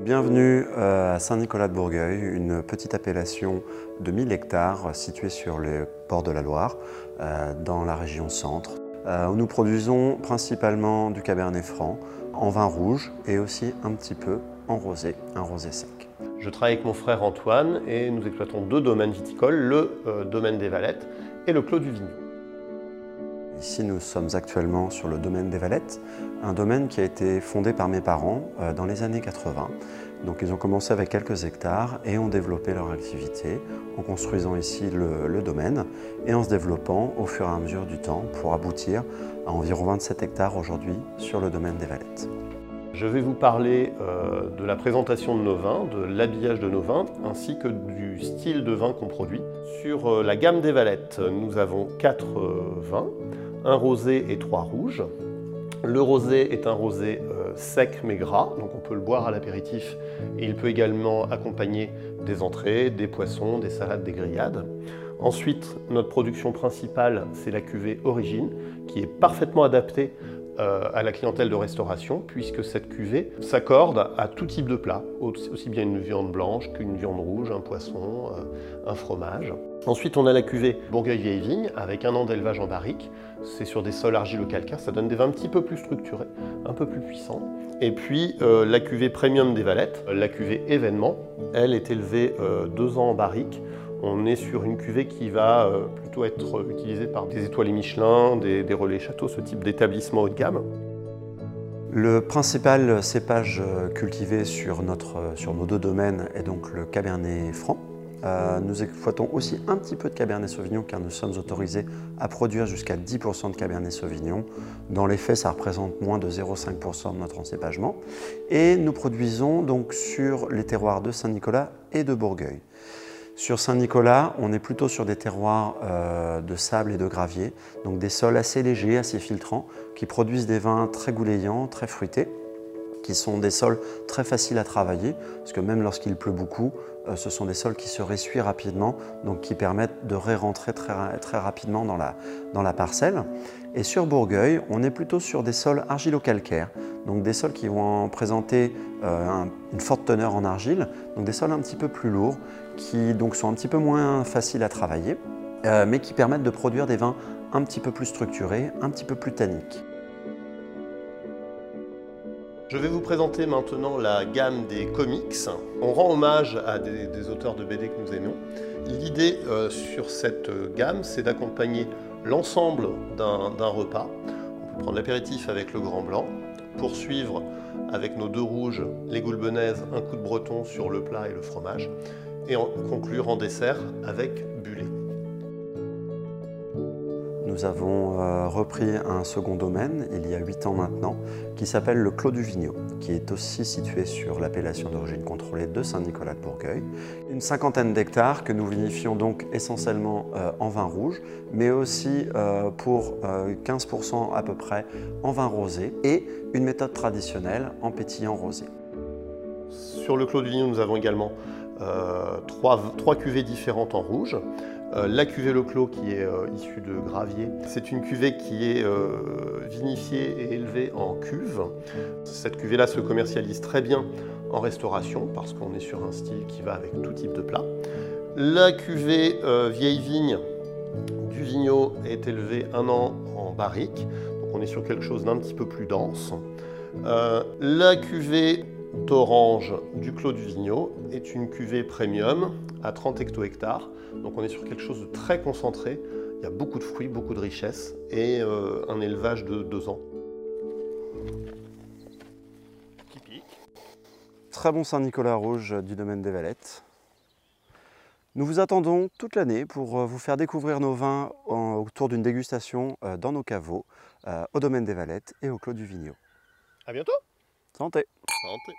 Bienvenue à Saint-Nicolas-de-Bourgueil, une petite appellation de 1000 hectares située sur les bords de la Loire, dans la région centre. Où nous produisons principalement du cabernet franc, en vin rouge et aussi un petit peu en rosé, un rosé sec. Je travaille avec mon frère Antoine et nous exploitons deux domaines viticoles, le domaine des Valettes et le Clos du Vignoux. Ici, nous sommes actuellement sur le domaine des Valettes, un domaine qui a été fondé par mes parents dans les années 80. Donc ils ont commencé avec quelques hectares et ont développé leur activité en construisant ici le domaine et en se développant au fur et à mesure du temps pour aboutir à environ 27 hectares aujourd'hui sur le domaine des Valettes. Je vais vous parler de la présentation de nos vins, de l'habillage de nos vins, ainsi que du style de vin qu'on produit. Sur la gamme des Valettes, nous avons 4 vins, un rosé et 3 rouges. Le rosé est un rosé sec mais gras, donc on peut le boire à l'apéritif et il peut également accompagner des entrées, des poissons, des salades, des grillades. Ensuite, notre production principale, c'est la cuvée Origine, qui est parfaitement adaptée à la clientèle de restauration, puisque cette cuvée s'accorde à tout type de plat, aussi bien une viande blanche qu'une viande rouge, un poisson, un fromage. Ensuite, on a la cuvée Bourgueil Vieille Vigne, avec 1 an d'élevage en barrique. C'est sur des sols argilo-calcaires, ça donne des vins un petit peu plus structurés, un peu plus puissants. Et puis, la cuvée Premium des Valettes, la cuvée Événement, elle est élevée 2 ans en barrique. On est sur une cuvée qui va plutôt être utilisée par des étoilés Michelin, des relais châteaux, ce type d'établissement haut de gamme. Le principal cépage cultivé sur nos deux domaines est donc le cabernet franc. Nous exploitons aussi un petit peu de cabernet sauvignon car nous sommes autorisés à produire jusqu'à 10% de cabernet sauvignon. Dans les faits, ça représente moins de 0,5% de notre encépagement. Et nous produisons donc sur les terroirs de Saint-Nicolas et de Bourgueil. Sur Saint-Nicolas, on est plutôt sur des terroirs de sable et de gravier, donc des sols assez légers, assez filtrants, qui produisent des vins très goulayants, très fruités, qui sont des sols très faciles à travailler, parce que même lorsqu'il pleut beaucoup, ce sont des sols qui se ressuient rapidement, donc qui permettent de rentrer très rapidement dans la parcelle. Et sur Bourgueil, on est plutôt sur des sols argilo-calcaires, donc des sols qui vont présenter une forte teneur en argile, donc des sols un petit peu plus lourds, qui donc sont un petit peu moins faciles à travailler, mais qui permettent de produire des vins un petit peu plus structurés, un petit peu plus tanniques. Je vais vous présenter maintenant la gamme des comics. On rend hommage à des auteurs de BD que nous aimons. L'idée sur cette gamme, c'est d'accompagner l'ensemble d'un repas. On peut prendre l'apéritif avec le Grand Blanc, poursuivre avec nos 2 rouges, les goulbenaises, un coup de breton sur le plat et le fromage, et conclure en dessert avec Bullet. Nous avons repris un second domaine, il y a 8 ans maintenant, qui s'appelle le Clos du Vignoux, qui est aussi situé sur l'appellation d'origine contrôlée de Saint-Nicolas-de-Bourgueil. Une 50aine d'hectares que nous vinifions donc essentiellement en vin rouge, mais aussi pour 15% à peu près en vin rosé et une méthode traditionnelle en pétillant rosé. Sur le Clos du Vignoux, nous avons également 3 cuvées différentes en rouge. La cuvée Le Clos qui est issue de gravier, c'est une cuvée qui est vinifiée et élevée en cuve. Cette cuvée-là se commercialise très bien en restauration parce qu'on est sur un style qui va avec tout type de plat. La cuvée Vieille Vigne du Vignoux est élevée 1 an en barrique, donc on est sur quelque chose d'un petit peu plus dense. La cuvée d'orange du Clos du Vignoux est une cuvée premium à 30 hecto-hectares. Donc on est sur quelque chose de très concentré. Il y a beaucoup de fruits, beaucoup de richesses et un élevage de 2 ans. Qui pique. Très bon Saint-Nicolas rouge du domaine des Valettes. Nous vous attendons toute l'année pour vous faire découvrir nos vins autour d'une dégustation dans nos caveaux, au domaine des Valettes et au Clos du Vignoux. À bientôt. Santé! Santé.